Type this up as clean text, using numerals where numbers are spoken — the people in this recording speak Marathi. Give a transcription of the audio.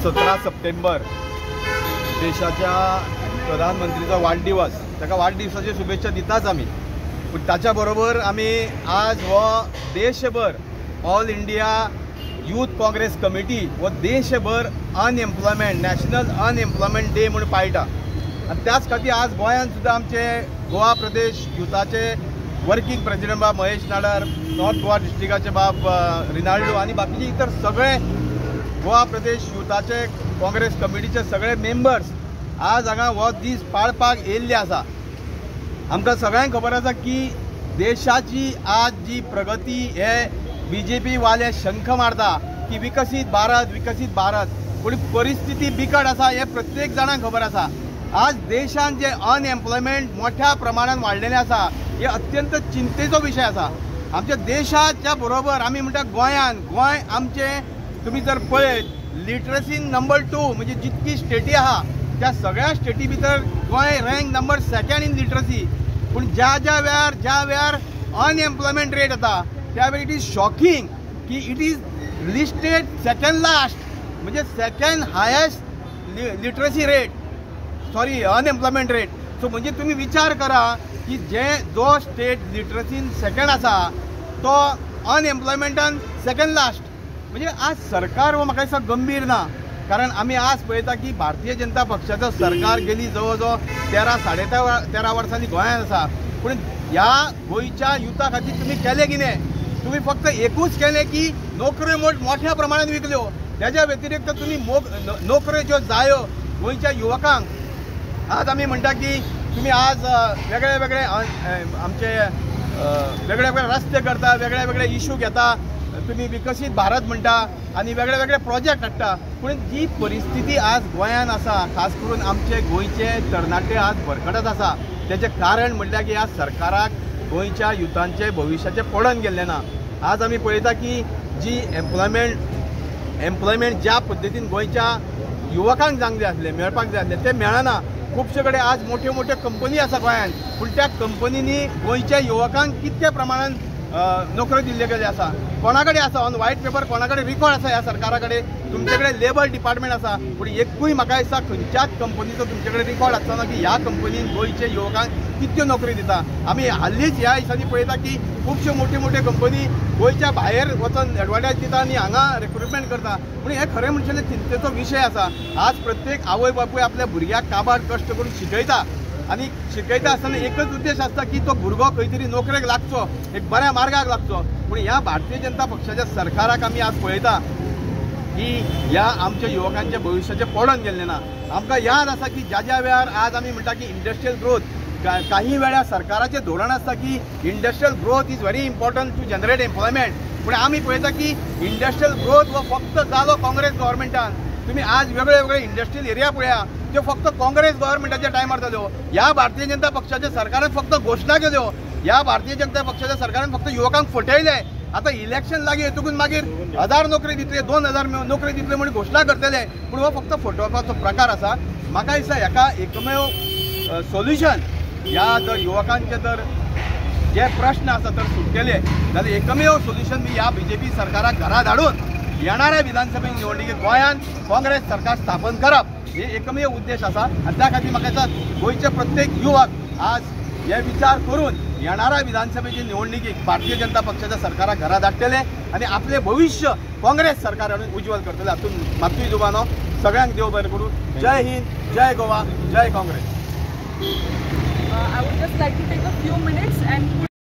सतरा सप्टेंबर देशाच्या प्रधानमंत्रीचा वाढदिवस, ताका वाढदिवसाची शुभेच्छा दिताच आमी. पण ताच्या बरोबर आमी आज हो देशभर all India youth Congress committee व देशभर अनएम्प्लॉयमेंट नॅशनल अनएम्प्लॉयमेंट डे म्हणून पाळटा. आणि त्याच खातीर आज गोंयांत सुद्दां आमचे गोवा प्रदेश युथाचे वर्किंग प्रेसिडेंट बाब महेश नाडार, नॉर्थ गोवा डिस्ट्रिक्टाचे बाब रिनाल्डो आणि बाकीचे इतर सगळे गोवा प्रदेश युथाचे काँग्रेस कमिटीचे सगळे मेंबर्स आज हांगा हो दीस पाळपाक येयल्ले आसा. आमकां सगळ्यांक खबर आसा की देशाची आज जी प्रगती हे बीजेपी वाले शंख मारता की विकसीत भारत, पूण परिस्थिती बिकट आसा हे प्रत्येक जाणांक खबर आसा. आज देशान जे अनएम्प्लॉयमेंट मोठ्या प्रमाणात वाडलेलें आसा हे अत्यंत चिंतेचो विशय आसा. आमच्या देशाच्या बरोबर आमी म्हणटा गोंय आमचे तुम्ही जर पळयत लिटरसीन नंबर 2 म्हणजे जितकी स्टेटी आहा त्या सगळ्या स्टेटी भितर Goa rank number 2 in literacy. पूण ज्या वेळार अनएम्प्लॉयमेंट रेट येता त्या वेळी इट इज शॉकिंग की it is listed second last, म्हणजे second highest literacy rate, sorry unemployment rate. So म्हणजे तुम्ही विचार करा की जो स्टेट लिटरसीन सेकंड आसा तो अनएम्प्लॉयमेंटान सेकंड लास्ट. म्हणजे आज सरकार हो म्हाका दिसता गंभीर ना, कारण आमी आज पळयता की भारतीय जनता पक्षाचो सरकार गेली जवळ जवळ 13 वर्सांनी गोंयांत आसा. पूण ह्या गोंयच्या युथा खातीर तुम्ही केले कितें? तुम्ही फक्त एकूच केले की नोकऱ्यो मोठ्या प्रमाणात विकल्यो. त्याच्या व्यतिरिक्त तुम्ही नोकऱ्यो ज्यो जायो गोंयच्या युवकांक, आज आमी म्हणटा की तुम्ही आज वेगळे आमचे वेगळे रस्ते करता, वेगळे इश्यू घेता, तुम्ही विकसित भारत म्हणटा आणि वेगळे प्रोजेक्ट हाडटा. पूण जी परिस्थिती आज गोंयांत आसा, खास करून आमचे गोंयचे तरणाटे आज भरकटत आसा, त्याचे कारण म्हटल्यार की आज सरकाराक गोंयच्या युथांचे भविश्याचे पडून गेल्ले ना. आज आमी पळयता की जी एम्प्लॉयमेंट ज्या पद्दतीन गोंयच्या युवकांक जावंक जाय आसले, मेळपाक जाय आसले, ते मेळना. खुबशे कडेन आज मोठ्यो कंपनी आसा गोंयांत, पूण त्या कंपनींनी गोंयच्या युवकांक कितके प्रमाणात नोकऱ्यो दिल्ले गेले आसा? कोणाकडे आसा ऑन व्हाईट पेपर? कोणाकडे रिकॉर्ड आसा ह्या सरकाराकडे? तुमच्याकडे लेबर डिपार्टमेंट आसा, पूण एकूय म्हाका दिसता खंयच्याच कंपनीचो तुमच्याकडे रिकॉर्ड आसना की ह्या कंपनीन गोंयचे युवकांक कितक्यो नोकरी दिता. आमी हाल्लीच ह्या दिसांनी पळयता की खुबश्यो मोठ्यो कंपनी गोंयच्या भायर वचून एडवर्टायज दिता आनी हांगा रिक्रुटमेंट करता. पूण हे खरें म्हणचे चिंतेचो विशय आसा. आज प्रत्येक आवय बापूय आपल्या भुरग्याक काबाड कश्ट करून शिकयता आणि शिकयता आसतना एकच उद्देश आसता की तो भुरगो खंय तरी नोकरेक लागचो, एक बऱ्या मार्गाक लागचो. पूण ह्या भारतीय जनता पक्षाच्या सरकाराक आमी आज पळयता की ह्या आमच्या युवकांच्या भविश्याचे पडून गेल्ले ना. आमकां याद आसा की ज्या वेळार आज आमी म्हणटा की इंडस्ट्रियल ग्रोथ, काही वेळा सरकाराचे धोरण आसता की industrial growth is very important to generate employment. पूण आमी पळयता की इंडस्ट्रियल ग्रोथ हो फक्त जालो काँग्रेस गव्हर्मेंटान. तुम्ही आज वेगळे इंडस्ट्रियल एरिया पळया, त्यो फक्त काँग्रेस गव्हर्मेंटाच्या टायमार जाल्यो. ह्या भारतीय जनता पक्षाच्या सरकारान फक्त घोशणा केल्यो. ह्या भारतीय जनता पक्षाच्या सरकारान फक्त युवकांक फटयले. आता इलेक्शन लागीं येतकूच मागीर 1000 नोकरी दितले, 2000 नोकरी दितले म्हणून घोशणा करतले. पूण हो फक्त फटोवपाचो प्रकार आसा. म्हाका दिसता हेका एकमेव सोल्युशन, ह्या जर युवकांचे जर जे प्रश्न आसा तर सुटकेले जाल्यार एकमेव सोल्युशन मी ह्या बीजेपी सरकाराक घरा धाडून येणाऱ्या विधानसभा निवडणुकीत गोंयांत काँग्रेस सरकार स्थापन करप हे एकमेव उद्देश आसा. आनी त्या खातीर म्हाका दिसता गोंयचे प्रत्येक युवक आज हे विचार करून येणाऱ्या विधानसभेची निवडणुकीत भारतीय जनता पक्षाच्या सरकाराक घरा धाडटले आणि आपले भविष्य काँग्रेस सरकार उज्ज्वल करतले. हातून मातूय दुबानो. सगळ्यांक देव बरें करूं. जय हिंद, जय गोवा, जय Congress. I would just like to take a few minutes and